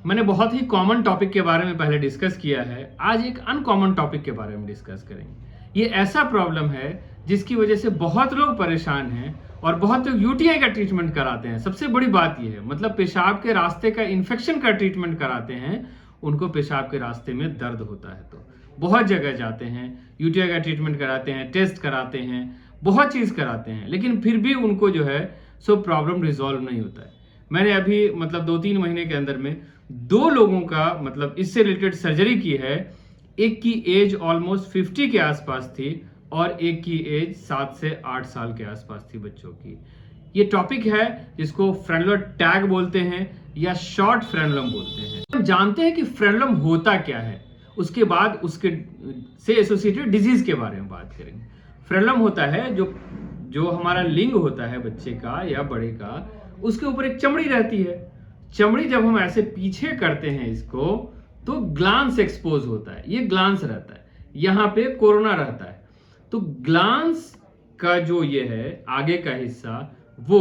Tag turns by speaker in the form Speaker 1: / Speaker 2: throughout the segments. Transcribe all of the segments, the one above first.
Speaker 1: मैंने बहुत ही common topic के बारे में पहले डिस्कस किया है, आज एक अनकॉमन टॉपिक के बारे में डिस्कस करेंगे। ये ऐसा प्रॉब्लम है जिसकी वजह से बहुत लोग परेशान हैं और बहुत लोग यूटीआई का ट्रीटमेंट कराते हैं। सबसे बड़ी बात ये है, मतलब पेशाब के रास्ते का इन्फेक्शन का ट्रीटमेंट कराते हैं, उनको पेशाब के रास्ते में दर्द होता है तो बहुत जगह जाते हैं, यूटीआई का ट्रीटमेंट कराते हैं, टेस्ट कराते हैं, बहुत चीज़ कराते हैं, लेकिन फिर भी उनको जो है सो प्रॉब्लम रिजॉल्व नहीं होता है। मैंने अभी मतलब 2-3 महीने के अंदर में 2 लोगों का मतलब इससे रिलेटेड सर्जरी की है। एक की एज ऑलमोस्ट 50 के आसपास थी और एक की एज 7 से 8 साल के आसपास थी बच्चों की। ये टॉपिक है जिसको फ्रेनुलर टैग बोलते हैं या शॉर्ट फ्रेनुलम बोलते हैं। हम जानते हैं कि फ्रेनुलम होता क्या है, उसके बाद उसके से एसोसिएटेड डिजीज के बारे में बात करेंगे। फ्रेनुलम होता है जो हमारा लिंग होता है बच्चे का या बड़े का, उसके ऊपर एक चमड़ी रहती है। चमड़ी जब हम ऐसे पीछे करते हैं इसको तो ग्लांस एक्सपोज होता है, ये ग्लांस रहता है, यहाँ पे कोरोना रहता है। तो ग्लांस का जो ये है आगे का हिस्सा वो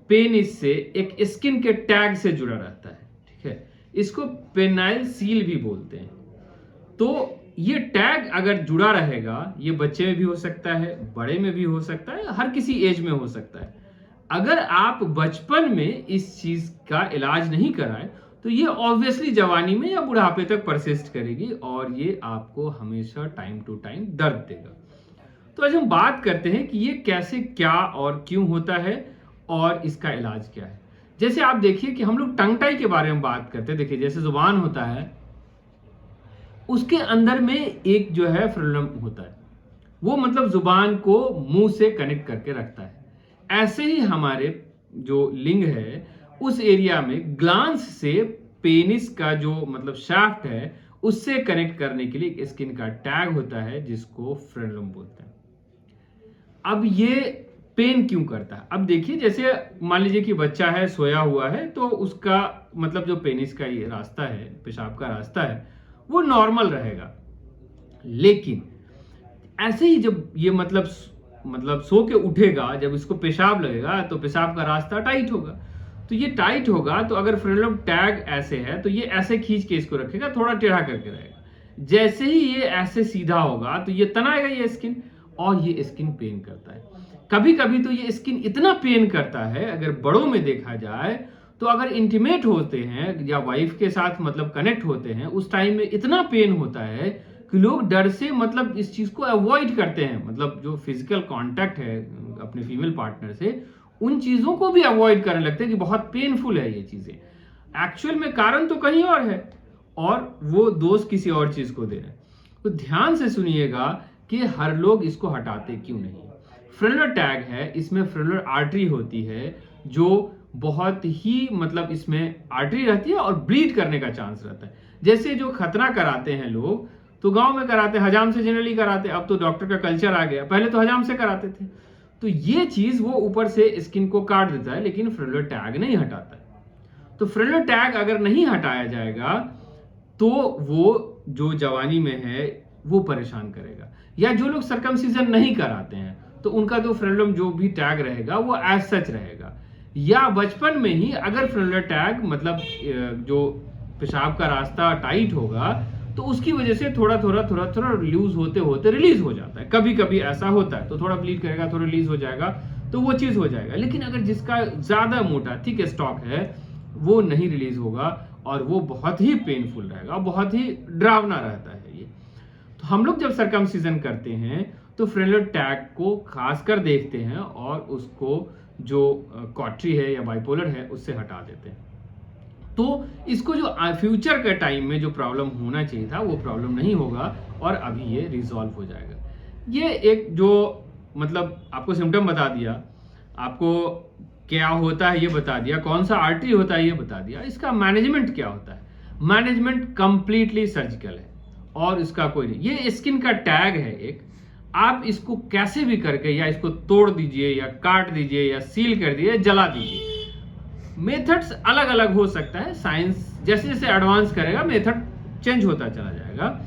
Speaker 1: पेनिस से एक स्किन के टैग से जुड़ा रहता है, ठीक है। इसको पेनाइल सील भी बोलते हैं। तो ये टैग अगर जुड़ा रहेगा, ये बच्चे में भी हो सकता है, बड़े में भी हो सकता है, हर किसी एज में हो सकता है। अगर आप बचपन में इस चीज का इलाज नहीं कराएं तो ये ऑब्वियसली जवानी में या बुढ़ापे तक परसिस्ट करेगी और ये आपको हमेशा टाइम टू टाइम दर्द देगा। तो आज हम बात करते हैं कि ये कैसे, क्या और क्यों होता है और इसका इलाज क्या है। जैसे आप देखिए कि हम लोग टंग टाई के बारे में बात करते हैं। देखिए जैसे जुबान होता है, उसके अंदर में एक जो है फ्रेनुलम होता है, वो मतलब जुबान को मुंह से कनेक्ट करके रखता है। ऐसे ही हमारे जो लिंग है उस एरिया में ग्लांस से पेनिस का जो मतलब शाफ्ट है उससे कनेक्ट करने के लिए एक स्किन का टैग होता है जिसको फ्रेनुलम बोलते हैं। अब ये पेन क्यों करता है? अब देखिए जैसे मान लीजिए कि बच्चा है, सोया हुआ है, तो उसका मतलब जो पेनिस का ये रास्ता है, पेशाब का रास्ता है, वो नॉर्मल रहेगा। लेकिन ऐसे ही जब ये मतलब सो के उठेगा, जब इसको पेशाब लगेगा तो पेशाब का रास्ता टाइट होगा। तो ये टाइट होगा तो अगर फ्रेनुलम टैग ऐसे है तो ये ऐसे खींच के इसको रखेगा, थोड़ा टेढ़ा करके रहेगा। जैसे ही ये ऐसे सीधा होगा तो ये तनाएगा ये स्किन और ये स्किन पेन करता है। कभी कभी तो ये स्किन इतना पेन करता है, अगर बड़ों में देखा जाए तो अगर इंटीमेट होते हैं या वाइफ के साथ मतलब कनेक्ट होते हैं उस टाइम में इतना पेन होता है कि लोग डर से मतलब इस चीज को अवॉइड करते हैं। मतलब जो फिजिकल कांटेक्ट है अपने फीमेल पार्टनर से, उन चीजों को भी अवॉइड करने लगते हैं कि बहुत पेनफुल है ये चीजें। एक्चुअल में कारण तो कहीं और है और वो दोष किसी और चीज को दे रहे हैं। तो ध्यान से सुनिएगा कि हर लोग इसको हटाते क्यों नहीं। फ्रेनुलर टैग है, इसमें फ्रेनुलर आर्टरी होती है जो बहुत ही मतलब इसमें आर्टरी रहती है और ब्लीड करने का चांस रहता है। जैसे जो खतना कराते हैं लोग तो गांव में कराते हैं, हजाम से जनरली कराते हैं। अब तो डॉक्टर का कल्चर आ गया, पहले तो हजाम से कराते थे। तो ये चीज वो ऊपर से स्किन को काट देता है, लेकिन फ्रेनुलर टैग नहीं हटाता है। तो फ्रेनुलर टैग अगर नहीं हटाया जाएगा तो वो जो जवानी में है वो परेशान करेगा। या जो लोग सर्कमसिजन नहीं कराते हैं तो उनका जो फ्रेनुलम जो भी टैग रहेगा वो एज सच रहेगा। या बचपन में ही अगर फ्रेनुलर टैग मतलब जो पेशाब का रास्ता टाइट होगा तो उसकी वजह से थोड़ा थोड़ा लूज होते होते रिलीज हो जाता है। कभी कभी ऐसा होता है तो थोड़ा ब्लीड करेगा, थोड़ा रिलीज हो जाएगा, तो वो चीज हो जाएगा। लेकिन अगर जिसका ज्यादा मोटा थिक स्टॉक है वो नहीं रिलीज होगा और वो बहुत ही पेनफुल रहेगा, बहुत ही डरावना रहता है ये। तो हम लोग जब सर्कमसिजन करते हैं तो फ्रेनुलर टैग को खासकर देखते हैं और उसको जो कॉटरी है या बाइपोलर है उससे हटा देते हैं। तो इसको जो फ्यूचर के टाइम में जो प्रॉब्लम होना चाहिए था वो प्रॉब्लम नहीं होगा और अभी ये रिजॉल्व हो जाएगा। ये एक जो मतलब आपको सिम्टम बता दिया, आपको क्या होता है ये बता दिया, कौन सा आर्टरी होता है ये बता दिया। इसका मैनेजमेंट क्या होता है? मैनेजमेंट कंप्लीटली सर्जिकल है और इसका कोई नहीं। ये स्किन का टैग है एक, आप इसको कैसे भी करके या इसको तोड़ दीजिए या काट दीजिए या सील कर दीजिए, जला दीजिए। मेथड्स अलग अलग हो सकता है, साइंस जैसे जैसे एडवांस करेगा मेथड चेंज होता चला जाएगा,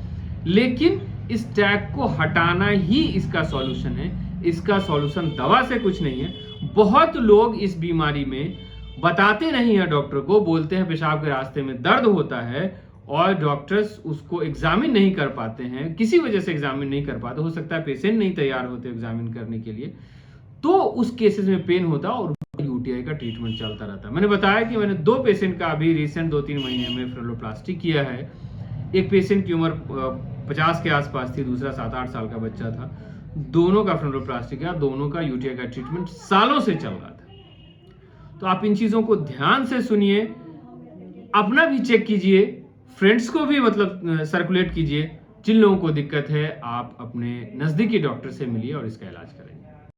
Speaker 1: लेकिन इस टैग को हटाना ही इसका सॉल्यूशन है। इसका सॉल्यूशन दवा से कुछ नहीं है। बहुत लोग इस बीमारी में बताते नहीं है डॉक्टर को, बोलते हैं पेशाब के रास्ते में दर्द होता है और डॉक्टर्स उसको एग्जामिन नहीं कर पाते हैं, किसी वजह से एग्जामिन नहीं कर पाते, हो सकता है पेशेंट नहीं तैयार होते एग्जामिन करने के लिए, तो उस केसेस में पेन होता और यूटीआई का ट्रीटमेंट चलता रहता है। मैंने बताया कि मैंने 2 पेशेंट का अभी रिसेंट 2-3 महीने में फ्रेनोप्लास्टी किया है। एक पेशेंट की उम्र 50 के आसपास थी, दूसरा 7-8 साल का बच्चा था। दोनों का फ्रेनोप्लास्टी किया, दोनों का यूटीआई का ट्रीटमेंट सालों से चल रहा था। तो आप इन चीज़ों को ध्यान से सुनिए, अपना भी चेक कीजिए, फ्रेंड्स को भी मतलब सर्कुलेट कीजिए। जिन लोगों को दिक्कत है आप अपने नज़दीकी डॉक्टर से मिलिए और इसका इलाज करेंगे।